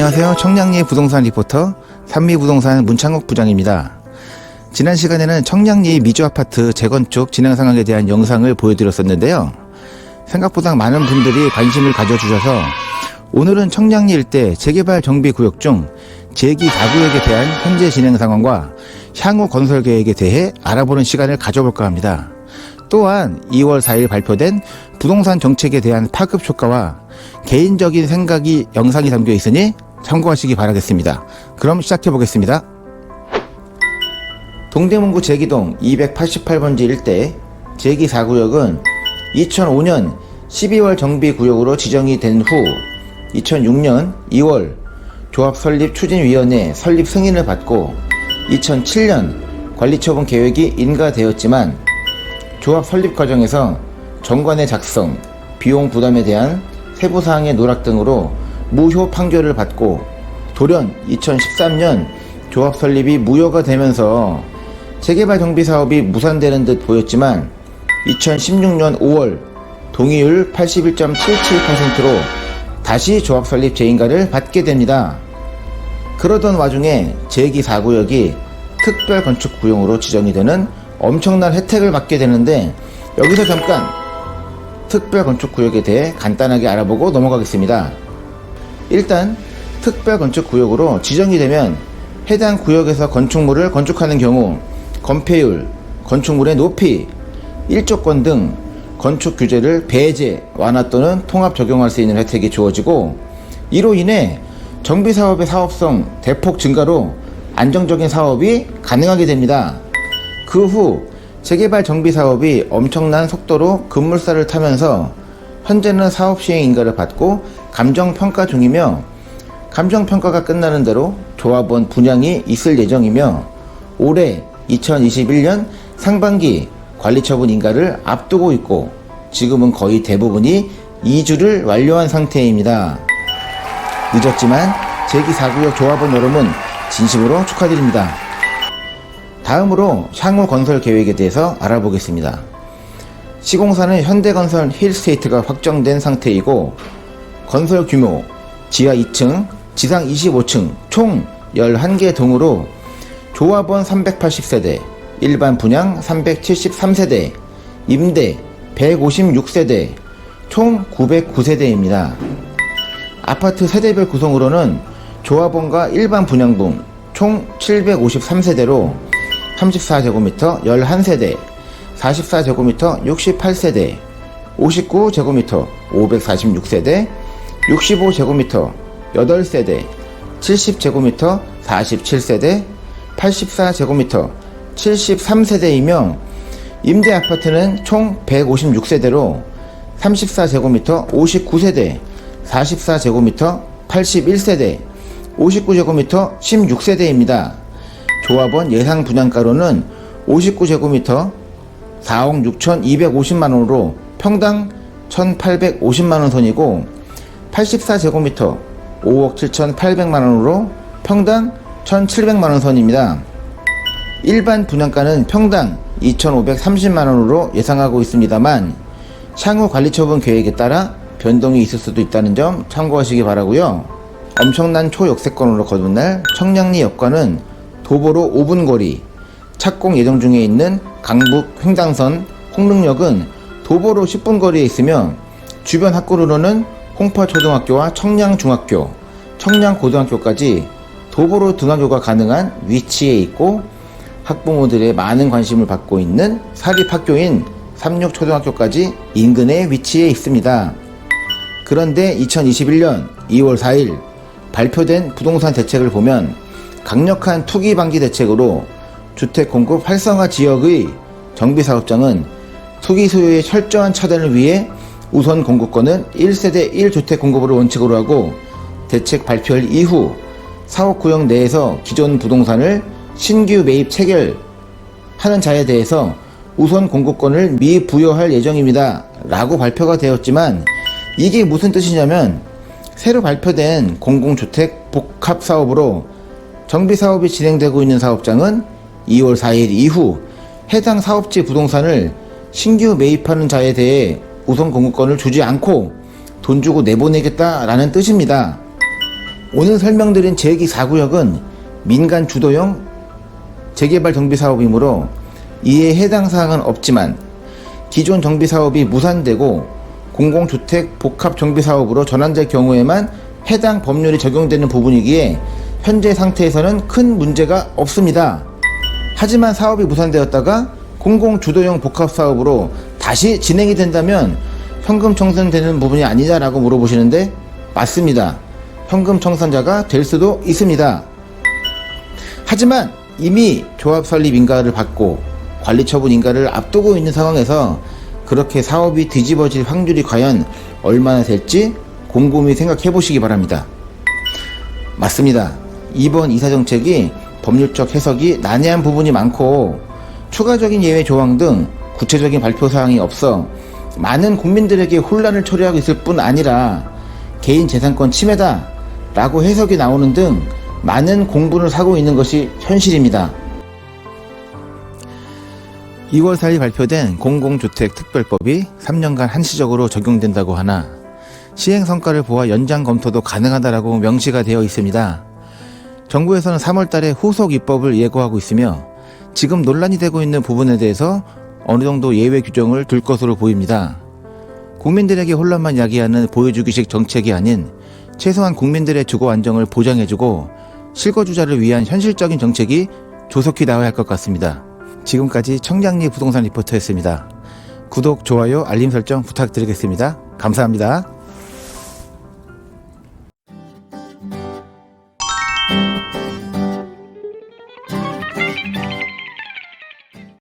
안녕하세요. 청량리의 부동산 리포터 산미부동산 문창욱 부장입니다. 지난 시간에는 청량리 미주아파트 재건축 진행 상황에 대한 영상을 보여드렸었는데요. 생각보다 많은 분들이 관심을 가져주셔서 오늘은 청량리 일대 재개발 정비구역 중 제2 4구역에 대한 현재 진행 상황과 향후 건설 계획에 대해 알아보는 시간을 가져볼까 합니다. 또한 2월 4일 발표된 부동산 정책에 대한 파급 효과와 개인적인 생각이 영상이 담겨 있으니 참고하시기 바라겠습니다. 그럼 시작해 보겠습니다. 동대문구 제기동 288번지 일대 제2 4구역은 2005년 12월 정비구역으로 지정이 된 후 2006년 2월 조합설립추진위원회 설립 승인을 받고 2007년 관리처분 계획이 인가되었지만 조합 설립 과정에서 정관의 작성, 비용 부담에 대한 세부사항의 누락 등으로 무효 판결을 받고 돌연 2013년 조합 설립이 무효가 되면서 재개발 정비 사업이 무산되는 듯 보였지만 2016년 5월 동의율 81.77%로 다시 조합 설립 재인가를 받게 됩니다. 그러던 와중에 제2 4구역이 특별건축구역으로 지정이 되는 엄청난 혜택을 받게 되는데, 여기서 잠깐 특별건축구역에 대해 간단하게 알아보고 넘어가겠습니다. 일단 특별건축구역으로 지정이 되면 해당 구역에서 건축물을 건축하는 경우 건폐율, 건축물의 높이, 일조권 등 건축 규제를 배제, 완화 또는 통합 적용할 수 있는 혜택이 주어지고, 이로 인해 정비사업의 사업성 대폭 증가로 안정적인 사업이 가능하게 됩니다. 그 후 재개발 정비사업이 엄청난 속도로 급물살을 타면서 현재는 사업 시행 인가를 받고 감정평가 중이며, 감정평가가 끝나는 대로 조합원 분양이 있을 예정이며, 올해 2021년 상반기 관리처분 인가를 앞두고 있고 지금은 거의 대부분이 이주를 완료한 상태입니다. 늦었지만 제2 4구역 조합원 여러분 진심으로 축하드립니다. 다음으로 향후 건설 계획에 대해서 알아보겠습니다. 시공사는 현대건설 힐스테이트가 확정된 상태이고, 건설 규모 지하 2층, 지상 25층 총 11개 동으로 조합원 380세대, 일반 분양 373세대, 임대 156세대, 총 909세대입니다. 아파트 세대별 구성으로는 조합원과 일반 분양분 총 753세대로 34제곱미터 11세대, 44제곱미터 68세대, 59제곱미터 546세대, 65제곱미터 8세대, 70제곱미터 47세대, 84제곱미터 73세대이며, 임대 아파트는 총 156세대로 34제곱미터 59세대, 44제곱미터 81세대, 59제곱미터 16세대입니다. 조합원 예상 분양가로는 59제곱미터 4억 6,250만원으로 평당 1,850만원 선이고, 84제곱미터 5억 7,800만원으로 평당 1,700만원 선입니다. 일반 분양가는 평당 2,530만원으로 예상하고 있습니다만 향후 관리처분 계획에 따라 변동이 있을 수도 있다는 점 참고하시기 바라고요. 엄청난 초역세권으로 거듭날 청량리역과는 도보로 5분 거리, 착공 예정 중에 있는 강북 횡단선 홍릉역은 도보로 10분 거리에 있으며, 주변 학구로는 홍파초등학교와 청량중학교, 청량고등학교까지 도보로 등하교가 가능한 위치에 있고, 학부모들의 많은 관심을 받고 있는 사립학교인 삼육초등학교까지 인근에 위치해 있습니다. 그런데 2021년 2월 4일 발표된 부동산 대책을 보면 강력한 투기 방지 대책으로 주택 공급 활성화 지역의 정비사업장은 투기 수요의 철저한 차단을 위해 우선 공급권은 1세대 1주택 공급을 원칙으로 하고, 대책 발표 이후 사업구역 내에서 기존 부동산을 신규 매입 체결하는 자에 대해서 우선 공급권을 미부여할 예정입니다 라고 발표가 되었지만, 이게 무슨 뜻이냐면 새로 발표된 공공주택 복합사업으로 정비사업이 진행되고 있는 사업장은 2월 4일 이후 해당 사업지 부동산을 신규 매입하는 자에 대해 우선 공급권을 주지 않고 돈 주고 내보내겠다라는 뜻입니다. 오늘 설명드린 제2기 4구역은 민간 주도형 재개발 정비사업이므로 이에 해당 사항은 없지만 기존 정비사업이 무산되고 공공주택 복합정비사업으로 전환될 경우에만 해당 법률이 적용되는 부분이기에 현재 상태에서는 큰 문제가 없습니다. 하지만 사업이 무산되었다가 공공주도형 복합사업으로 다시 진행이 된다면 현금 청산되는 부분이 아니냐라고 물어보시는데 맞습니다. 현금 청산자가 될 수도 있습니다. 하지만 이미 조합 설립 인가를 받고 관리처분 인가를 앞두고 있는 상황에서 그렇게 사업이 뒤집어질 확률이 과연 얼마나 될지 곰곰이 생각해 보시기 바랍니다. 맞습니다. 이번 이사정책이 법률적 해석이 난해한 부분이 많고 추가적인 예외 조항 등 구체적인 발표 사항이 없어 많은 국민들에게 혼란을 초래하고 있을 뿐 아니라 개인 재산권 침해다 라고 해석이 나오는 등 많은 공분을 사고 있는 것이 현실입니다. 2월 4일 발표된 공공주택특별법이 3년간 한시적으로 적용된다고 하나 시행 성과를 보아 연장 검토도 가능하다라고 명시가 되어 있습니다. 정부에서는 3월 달에 후속 입법을 예고하고 있으며 지금 논란이 되고 있는 부분에 대해서 어느 정도 예외 규정을 둘 것으로 보입니다. 국민들에게 혼란만 야기하는 보여주기식 정책이 아닌 최소한 국민들의 주거 안정을 보장해주고 실거주자를 위한 현실적인 정책이 조속히 나와야 할 것 같습니다. 지금까지 청량리 부동산 리포터였습니다. 구독, 좋아요, 알림 설정 부탁드리겠습니다. 감사합니다.